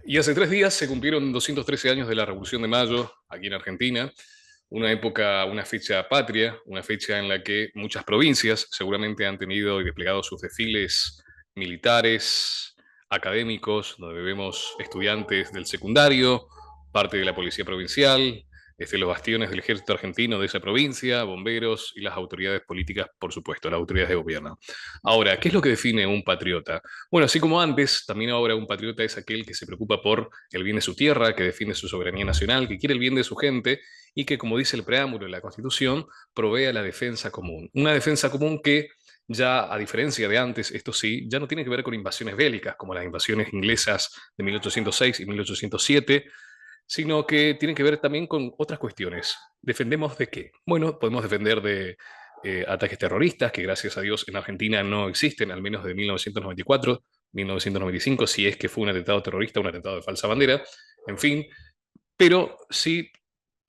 Y hace 3 días se cumplieron 213 años de la Revolución de Mayo aquí en Argentina, una época, una fecha patria, una fecha en la que muchas provincias seguramente han tenido y desplegado sus desfiles militares, académicos, donde vemos estudiantes del secundario, parte de la policía provincial, los bastiones del ejército argentino de esa provincia, bomberos y las autoridades políticas, por supuesto, las autoridades de gobierno. Ahora, ¿qué es lo que define un patriota? Bueno, así como antes, también ahora un patriota es aquel que se preocupa por el bien de su tierra, que defiende su soberanía nacional, que quiere el bien de su gente y que, como dice el preámbulo de la Constitución, provee a la defensa común. Una defensa común que ya, a diferencia de antes, esto sí, ya no tiene que ver con invasiones bélicas, como las invasiones inglesas de 1806 y 1807, sino que tiene que ver también con otras cuestiones. ¿Defendemos de qué? Bueno, podemos defender de ataques terroristas, que gracias a Dios en Argentina no existen, al menos de 1994, 1995, si es que fue un atentado terrorista, un atentado de falsa bandera, en fin, pero sí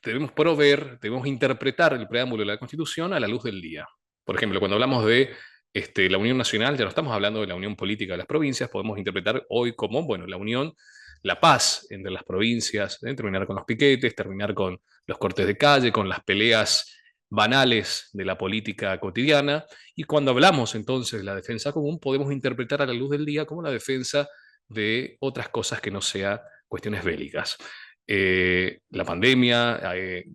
debemos proveer, debemos interpretar el preámbulo de la Constitución a la luz del día. Por ejemplo, cuando hablamos de la Unión Nacional, ya no estamos hablando de la unión política de las provincias, podemos interpretar hoy como, bueno, la unión, la paz entre las provincias, terminar con los piquetes, terminar con los cortes de calle, con las peleas banales de la política cotidiana, y cuando hablamos entonces de la defensa común, podemos interpretar a la luz del día como la defensa de otras cosas que no sean cuestiones bélicas. La pandemia,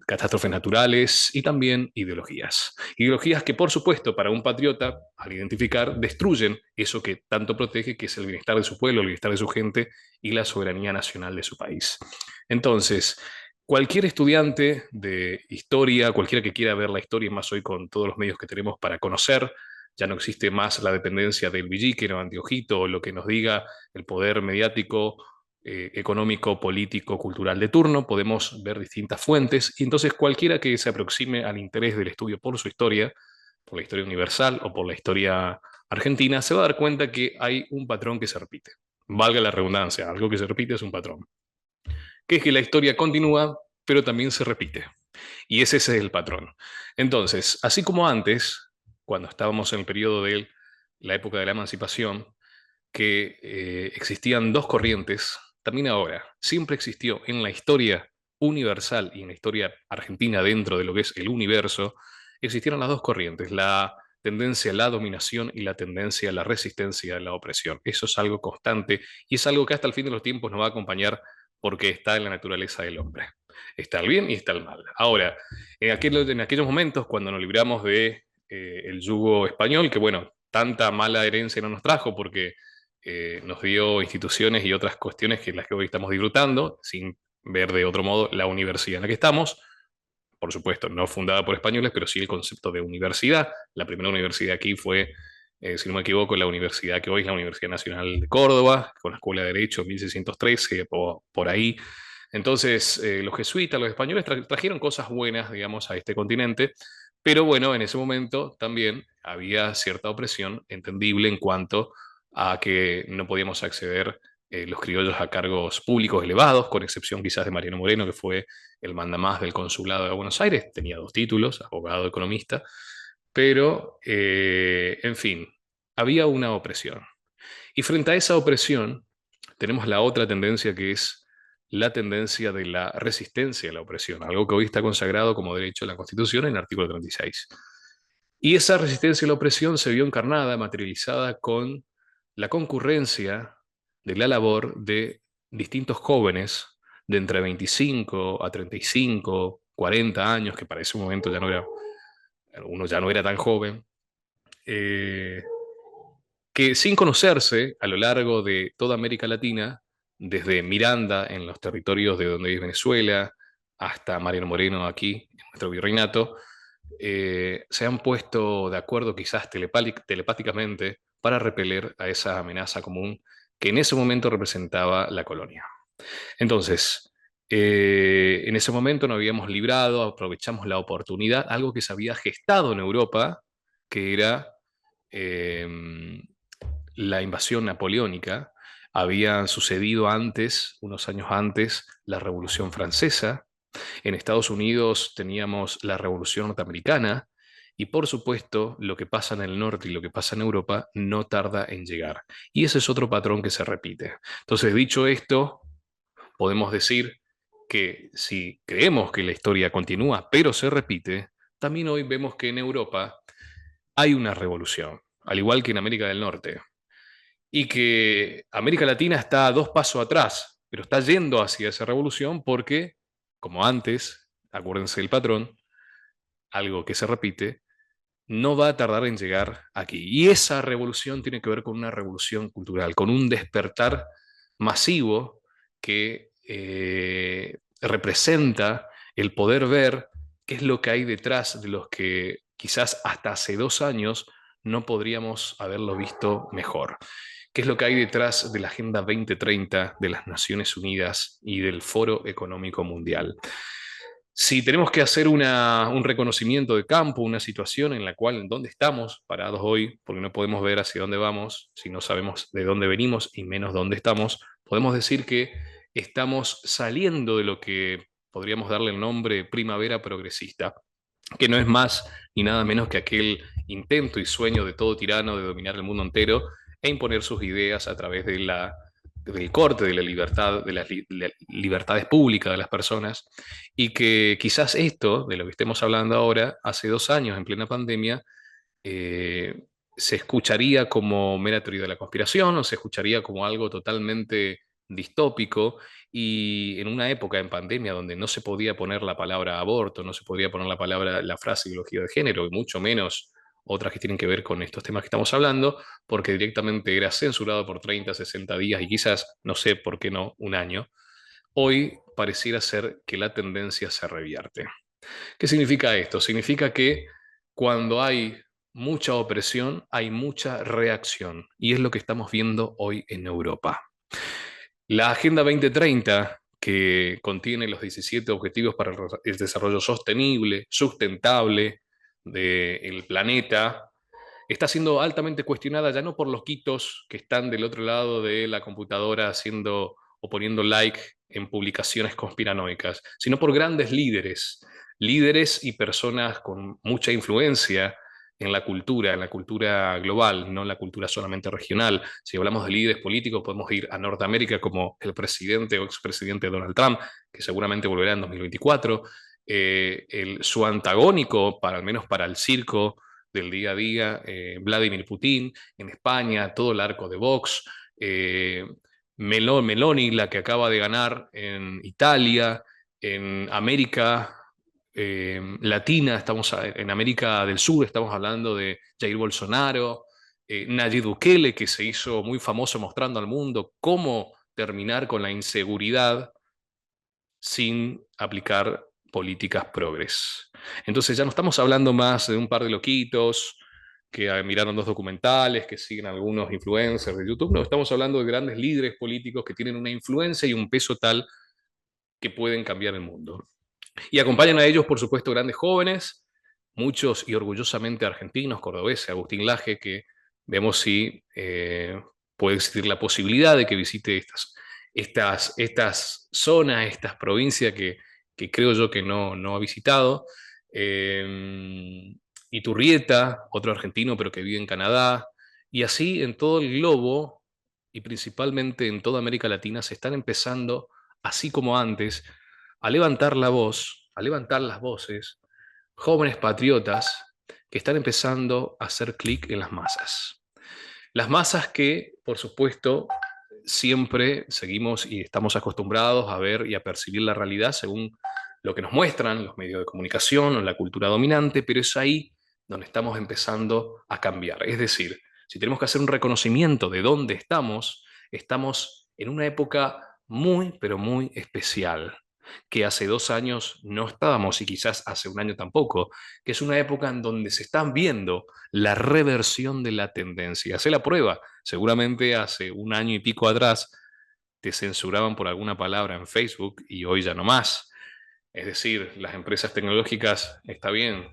catástrofes naturales y también ideologías. Ideologías que, por supuesto, para un patriota, al identificar, destruyen eso que tanto protege, que es el bienestar de su pueblo, el bienestar de su gente y la soberanía nacional de su país. Entonces, cualquier estudiante de historia, cualquiera que quiera ver la historia, más hoy con todos los medios que tenemos para conocer, ya no existe más la dependencia del villiquero, anteojito, o lo que nos diga el poder mediático, económico, político, cultural de turno, podemos ver distintas fuentes y entonces cualquiera que se aproxime al interés del estudio por la historia universal o por la historia argentina, se va a dar cuenta que hay un patrón que se repite. Valga la redundancia, algo que se repite es un patrón, que es que la historia continúa, pero también se repite. Y ese es el patrón. Entonces, así como antes, cuando estábamos en el periodo de la época de la emancipación, que existían dos corrientes, también ahora, siempre existió en la historia universal y en la historia argentina dentro de lo que es el universo, existieron las dos corrientes, la tendencia a la dominación y la tendencia a la resistencia a la opresión. Eso es algo constante y es algo que hasta el fin de los tiempos nos va a acompañar porque está en la naturaleza del hombre. Está el bien y está el mal. Ahora, en aquellos momentos, cuando nos libramos de el yugo español, que bueno, tanta mala herencia no nos trajo porque nos dio instituciones y otras cuestiones que las que hoy estamos disfrutando, sin ver de otro modo la universidad en la que estamos, por supuesto, no fundada por españoles, pero sí el concepto de universidad. La primera universidad aquí fue, si no me equivoco, la universidad que hoy es la Universidad Nacional de Córdoba, con la Escuela de Derecho 1613, por ahí. Entonces, los jesuitas, los españoles trajeron cosas buenas, digamos, a este continente, pero bueno, en ese momento también había cierta opresión entendible en cuanto a que no podíamos acceder los criollos a cargos públicos elevados, con excepción quizás de Mariano Moreno, que fue el mandamás del Consulado de Buenos Aires, tenía dos títulos, abogado, economista, pero, en fin, había una opresión. Y frente a esa opresión, tenemos la otra tendencia que es la tendencia de la resistencia a la opresión, algo que hoy está consagrado como derecho en la Constitución en el artículo 36. Y esa resistencia a la opresión se vio encarnada, materializada con la concurrencia de la labor de distintos jóvenes de entre 25 a 35, 40 años, que para ese momento ya no era, uno ya no era tan joven, eh, que sin conocerse a lo largo de toda América Latina, desde Miranda en los territorios de donde es Venezuela, hasta Mariano Moreno aquí, en nuestro virreinato, se han puesto de acuerdo quizás telepáticamente para repeler a esa amenaza común que en ese momento representaba la colonia. Entonces, en ese momento nos habíamos librado, aprovechamos la oportunidad, algo que se había gestado en Europa, que era eh, la invasión napoleónica. Había sucedido antes, unos años antes, la Revolución Francesa. En Estados Unidos teníamos la Revolución Norteamericana y por supuesto lo que pasa en el norte y lo que pasa en Europa no tarda en llegar. Y ese es otro patrón que se repite. Entonces, dicho esto, podemos decir que si creemos que la historia continúa, pero se repite, también hoy vemos que en Europa hay una revolución, al igual que en América del Norte, y que América Latina está a dos pasos atrás, pero está yendo hacia esa revolución porque, como antes, acuérdense del patrón, algo que se repite, no va a tardar en llegar aquí. Y esa revolución tiene que ver con una revolución cultural, con un despertar masivo que representa el poder ver qué es lo que hay detrás de los que quizás hasta hace 2 años no podríamos haberlo visto mejor. ¿Qué es lo que hay detrás de la Agenda 2030 de las Naciones Unidas y del Foro Económico Mundial? Si tenemos que hacer un reconocimiento de campo, una situación en la cual, en dónde estamos parados hoy, porque no podemos ver hacia dónde vamos si no sabemos de dónde venimos y menos dónde estamos, podemos decir que estamos saliendo de lo que podríamos darle el nombre primavera progresista, que no es más ni nada menos que aquel intento y sueño de todo tirano de dominar el mundo entero e imponer sus ideas a través del corte de la libertad, de las libertades públicas de las personas, y que quizás esto, de lo que estemos hablando ahora, hace 2 años en plena pandemia, eh, se escucharía como mera teoría de la conspiración o se escucharía como algo totalmente distópico, y en una época en pandemia donde no se podía poner la palabra aborto, no se podía poner la frase ideología de género y mucho menos otras que tienen que ver con estos temas que estamos hablando, porque directamente era censurado por 30, 60 días y quizás, no sé por qué no, un año, hoy pareciera ser que la tendencia se revierte. ¿Qué significa esto? Significa que cuando hay mucha opresión, hay mucha reacción. Y es lo que estamos viendo hoy en Europa. La Agenda 2030, que contiene los 17 objetivos para el desarrollo sostenible, sustentable del planeta, está siendo altamente cuestionada ya no por los quitos que están del otro lado de la computadora haciendo o poniendo like en publicaciones conspiranoicas, sino por grandes líderes, líderes y personas con mucha influencia en la cultura global, no en la cultura solamente regional. Si hablamos de líderes políticos, podemos ir a Norteamérica como el presidente o expresidente Donald Trump, que seguramente volverá en 2024, su antagónico, para, al menos para el circo del día a día, Vladimir Putin, en España, todo el arco de Vox, Meloni, la que acaba de ganar en Italia, en América Latina, en América del Sur, estamos hablando de Jair Bolsonaro, Nayib Bukele, que se hizo muy famoso mostrando al mundo cómo terminar con la inseguridad sin aplicar políticas progres. Entonces ya no estamos hablando más de un par de loquitos que miraron 2 documentales, que siguen algunos influencers de YouTube, no, estamos hablando de grandes líderes políticos que tienen una influencia y un peso tal que pueden cambiar el mundo. Y acompañan a ellos, por supuesto, grandes jóvenes, muchos y orgullosamente argentinos, cordobeses, Agustín Laje, que vemos si puede existir la posibilidad de que visite estas zonas, estas provincias que creo yo que no ha visitado. Eh, Iturrieta, otro argentino, pero que vive en Canadá. Y así en todo el globo y principalmente en toda América Latina se están empezando, así como antes, a levantar la voz, a levantar las voces, jóvenes patriotas que están empezando a hacer clic en las masas. Las masas que, por supuesto, siempre seguimos y estamos acostumbrados a ver y a percibir la realidad según lo que nos muestran los medios de comunicación o la cultura dominante, pero es ahí donde estamos empezando a cambiar. Es decir, si tenemos que hacer un reconocimiento de dónde estamos en una época muy, pero muy especial, que hace 2 años no estábamos y quizás hace un año tampoco, que es una época en donde se están viendo la reversión de la tendencia. Hacé la prueba. Seguramente hace un año y pico atrás te censuraban por alguna palabra en Facebook y hoy ya no más. Es decir, las empresas tecnológicas, está bien,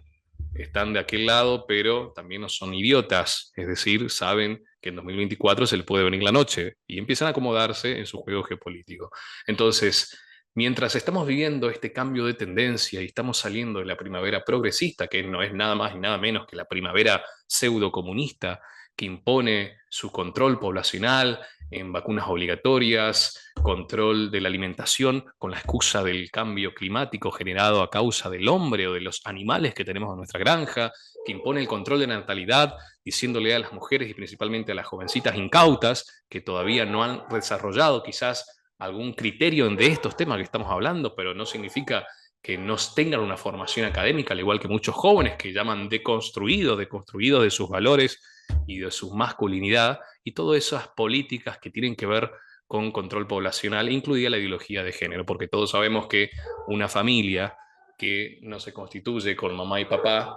están de aquel lado, pero también no son idiotas. Es decir, saben que en 2024 se les puede venir la noche y empiezan a acomodarse en su juego geopolítico. Entonces, mientras estamos viviendo este cambio de tendencia y estamos saliendo de la primavera progresista, que no es nada más y nada menos que la primavera pseudo-comunista, que impone su control poblacional en vacunas obligatorias, control de la alimentación con la excusa del cambio climático generado a causa del hombre o de los animales que tenemos en nuestra granja, que impone el control de la natalidad, diciéndole a las mujeres y principalmente a las jovencitas incautas que todavía no han desarrollado quizás algún criterio de estos temas que estamos hablando, pero no significa que no tengan una formación académica, al igual que muchos jóvenes que llaman deconstruidos de sus valores y de su masculinidad, y todas esas políticas que tienen que ver con control poblacional, incluida la ideología de género, porque todos sabemos que una familia que no se constituye con mamá y papá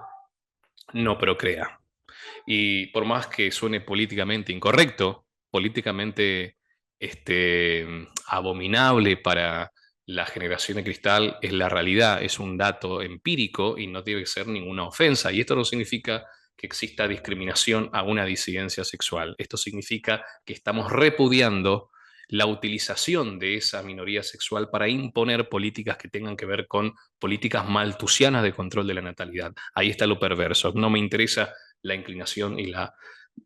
no procrea. Y por más que suene políticamente incorrecto, políticamente abominable para la generación de cristal, es la realidad, es un dato empírico y no debe ser ninguna ofensa. Y esto no significa que exista discriminación a una disidencia sexual. Esto significa que estamos repudiando la utilización de esa minoría sexual para imponer políticas que tengan que ver con políticas maltusianas de control de la natalidad. Ahí está lo perverso. No me interesa la inclinación y la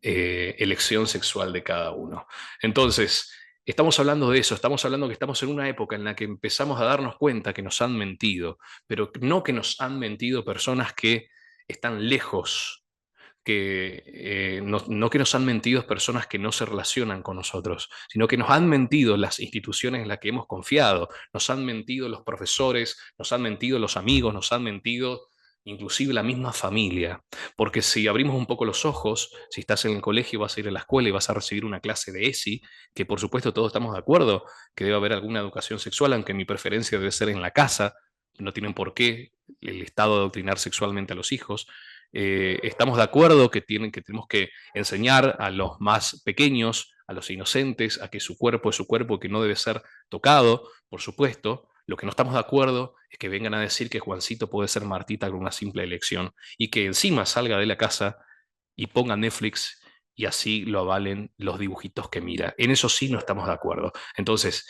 elección sexual de cada uno. Entonces, estamos hablando de eso, estamos hablando que estamos en una época en la que empezamos a darnos cuenta que nos han mentido, pero no que nos han mentido personas que están lejos, que no que nos han mentido personas que no se relacionan con nosotros, sino que nos han mentido las instituciones en las que hemos confiado, nos han mentido los profesores, nos han mentido los amigos, nos han mentido inclusive la misma familia. Porque si abrimos un poco los ojos, si estás en el colegio, vas a ir a la escuela y vas a recibir una clase de ESI, que por supuesto todos estamos de acuerdo que debe haber alguna educación sexual, aunque mi preferencia debe ser en la casa, no tienen por qué el Estado adoctrinar sexualmente a los hijos. Estamos de acuerdo que tenemos que enseñar a los más pequeños, a los inocentes, a que su cuerpo es su cuerpo, que no debe ser tocado, por supuesto. Lo que no estamos de acuerdo es que vengan a decir que Juancito puede ser Martita con una simple elección y que encima salga de la casa y ponga Netflix y así lo avalen los dibujitos que mira. En eso sí no estamos de acuerdo. Entonces,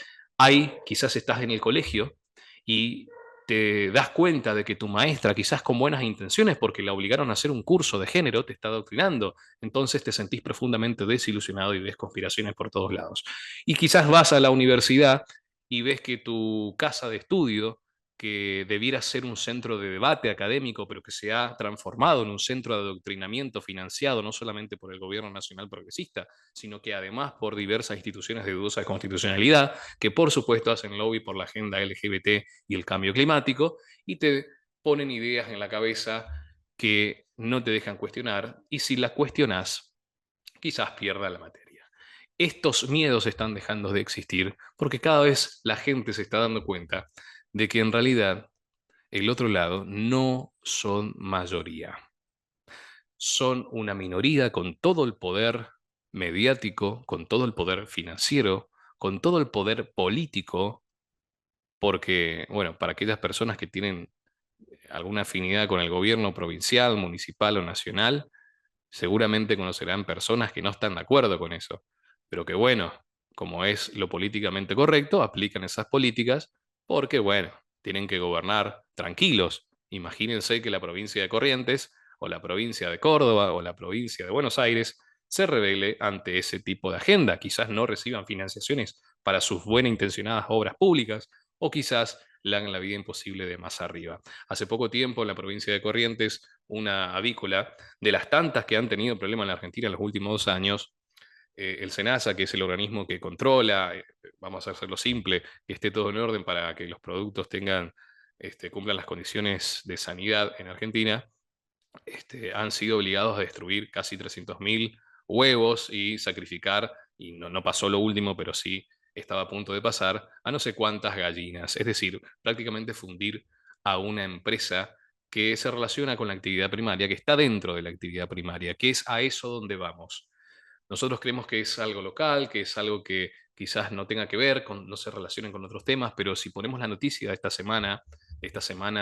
quizás estás en el colegio y te das cuenta de que tu maestra, quizás con buenas intenciones, porque la obligaron a hacer un curso de género, te está adoctrinando. Entonces te sentís profundamente desilusionado y ves conspiraciones por todos lados. Y quizás vas a la universidad y ves que tu casa de estudio, que debiera ser un centro de debate académico, pero que se ha transformado en un centro de adoctrinamiento financiado no solamente por el gobierno nacional progresista, sino que además por diversas instituciones de dudosa constitucionalidad, que por supuesto hacen lobby por la agenda LGBT y el cambio climático, y te ponen ideas en la cabeza que no te dejan cuestionar, y si las cuestionas, quizás pierda la materia. Estos miedos están dejando de existir porque cada vez la gente se está dando cuenta de que en realidad el otro lado no son mayoría. Son una minoría con todo el poder mediático, con todo el poder financiero, con todo el poder político, porque, bueno, para aquellas personas que tienen alguna afinidad con el gobierno provincial, municipal o nacional, seguramente conocerán personas que no están de acuerdo con eso, pero que bueno, como es lo políticamente correcto, aplican esas políticas porque bueno, tienen que gobernar tranquilos. Imagínense que la provincia de Corrientes o la provincia de Córdoba o la provincia de Buenos Aires se revele ante ese tipo de agenda. Quizás no reciban financiaciones para sus buenas intencionadas obras públicas o quizás le hagan la vida imposible de más arriba. Hace poco tiempo en la provincia de Corrientes, una avícola de las tantas que han tenido problemas en la Argentina en los últimos 2 años, el SENASA, que es el organismo que controla, vamos a hacerlo simple, que esté todo en orden para que los productos cumplan las condiciones de sanidad en Argentina, han sido obligados a destruir casi 300.000 huevos y sacrificar, y no pasó lo último, pero sí estaba a punto de pasar, a no sé cuántas gallinas. Es decir, prácticamente fundir a una empresa que se relaciona con la actividad primaria, que está dentro de la actividad primaria, que es a eso donde vamos. Nosotros creemos que es algo local, que es algo que quizás no tenga que ver, no se relacionen con otros temas, pero si ponemos la noticia de esta semana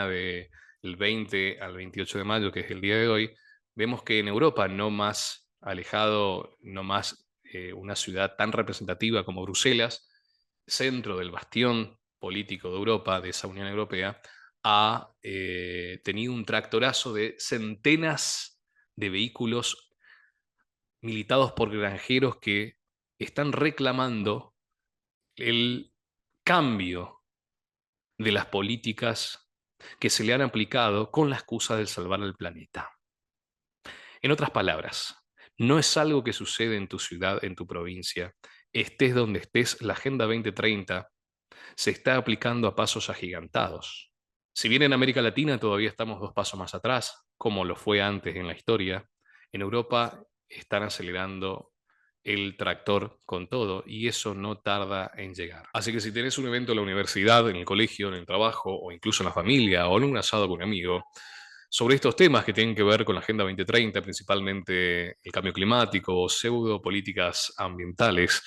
del 20 al 28 de mayo, que es el día de hoy, vemos que en Europa, no más alejado, no más una ciudad tan representativa como Bruselas, centro del bastión político de Europa, de esa Unión Europea, ha tenido un tractorazo de centenas de vehículos militados por granjeros que están reclamando el cambio de las políticas que se le han aplicado con la excusa de salvar al planeta. En otras palabras, no es algo que sucede en tu ciudad, en tu provincia, estés donde estés, la Agenda 2030 se está aplicando a pasos agigantados. Si bien en América Latina todavía estamos 2 pasos más atrás, como lo fue antes en la historia, en Europa están acelerando el tractor con todo y eso no tarda en llegar. Así que si tenés un evento en la universidad, en el colegio, en el trabajo o incluso en la familia o en un asado con un amigo, sobre estos temas que tienen que ver con la Agenda 2030, principalmente el cambio climático o pseudo políticas ambientales,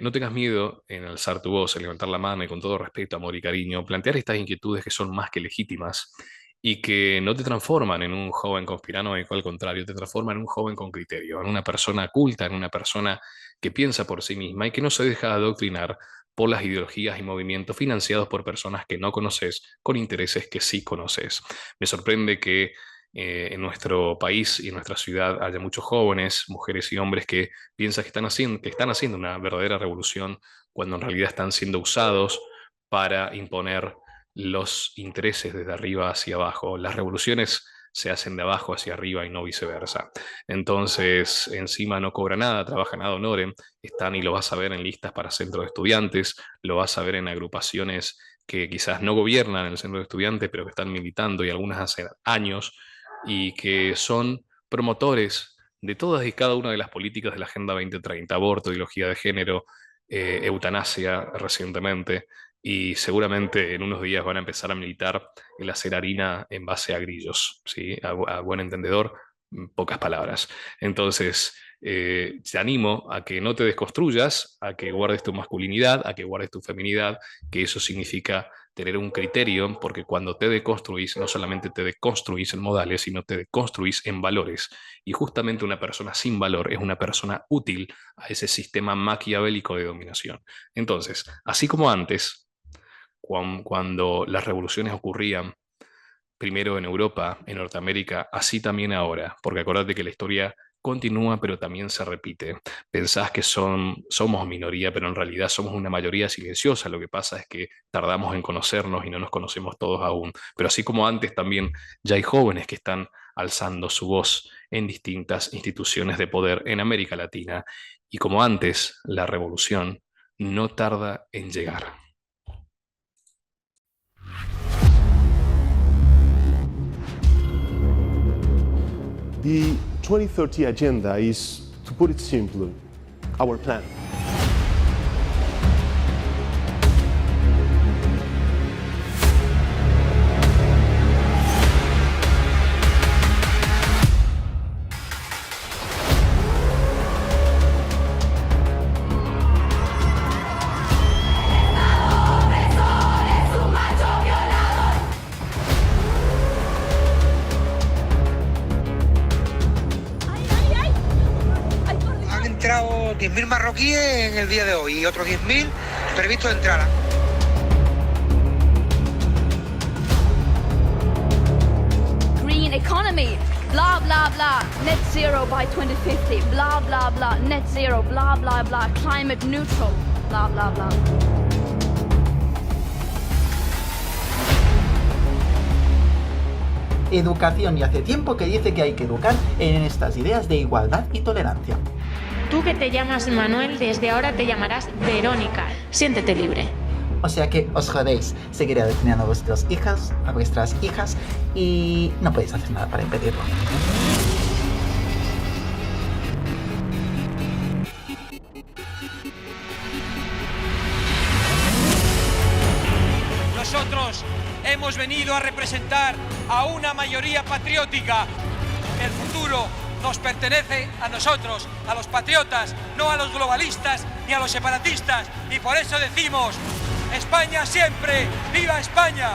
no tengas miedo en alzar tu voz, en levantar la mano y con todo respeto, amor y cariño, plantear estas inquietudes que son más que legítimas y que no te transforman en un joven conspiranoico, al contrario, te transforman en un joven con criterio, en una persona culta, en una persona que piensa por sí misma y que no se deja adoctrinar por las ideologías y movimientos financiados por personas que no conoces con intereses que sí conoces. Me sorprende que en nuestro país y en nuestra ciudad haya muchos jóvenes, mujeres y hombres que piensan que están haciendo una verdadera revolución cuando en realidad están siendo usados para imponer los intereses desde arriba hacia abajo. Las revoluciones se hacen de abajo hacia arriba y no viceversa. Entonces, encima no cobra nada, trabajan ad honorem, están y lo vas a ver en listas para centros de estudiantes, lo vas a ver en agrupaciones que quizás no gobiernan en el centro de estudiantes, pero que están militando y algunas hace años y que son promotores de todas y cada una de las políticas de la Agenda 2030, aborto, ideología de género, eutanasia recientemente, y seguramente en unos días van a empezar a militar el hacer harina en base a grillos, ¿sí? A buen entendedor, pocas palabras. Entonces, te animo a que no te desconstruyas, a que guardes tu masculinidad, a que guardes tu feminidad, que eso significa tener un criterio, porque cuando te deconstruís, no solamente te deconstruís en modales, sino te deconstruís en valores. Y justamente una persona sin valor es una persona útil a ese sistema maquiavélico de dominación. Entonces, así como antes, cuando las revoluciones ocurrían, primero en Europa, en Norteamérica, así también ahora, porque acordate que la historia continúa, pero también se repite. Pensás que somos minoría, pero en realidad somos una mayoría silenciosa. Lo que pasa es que tardamos en conocernos y no nos conocemos todos aún. Pero así como antes, también ya hay jóvenes que están alzando su voz en distintas instituciones de poder en América Latina. Y como antes, la revolución no tarda en llegar. The 2030 agenda is, to put it simply, our plan. Han entrado 10.000 marroquíes en el día de hoy y otros 10.000 previstos entrar. Green economy, blah blah blah, net zero by 2050, blah blah blah, net zero, blah blah blah, climate neutral, blah blah blah. Educación, y hace tiempo que dice que hay que educar en estas ideas de igualdad y tolerancia. Tú que te llamas Manuel, desde ahora te llamarás Verónica. Siéntete libre. O sea que os jodéis, seguiré adoctrinando a vuestros hijos, a vuestras hijas, y no podéis hacer nada para impedirlo. Nosotros hemos venido a representar a una mayoría patriótica. El futuro nos pertenece a nosotros, a los patriotas, no a los globalistas ni a los separatistas. Y por eso decimos, España siempre, ¡viva España!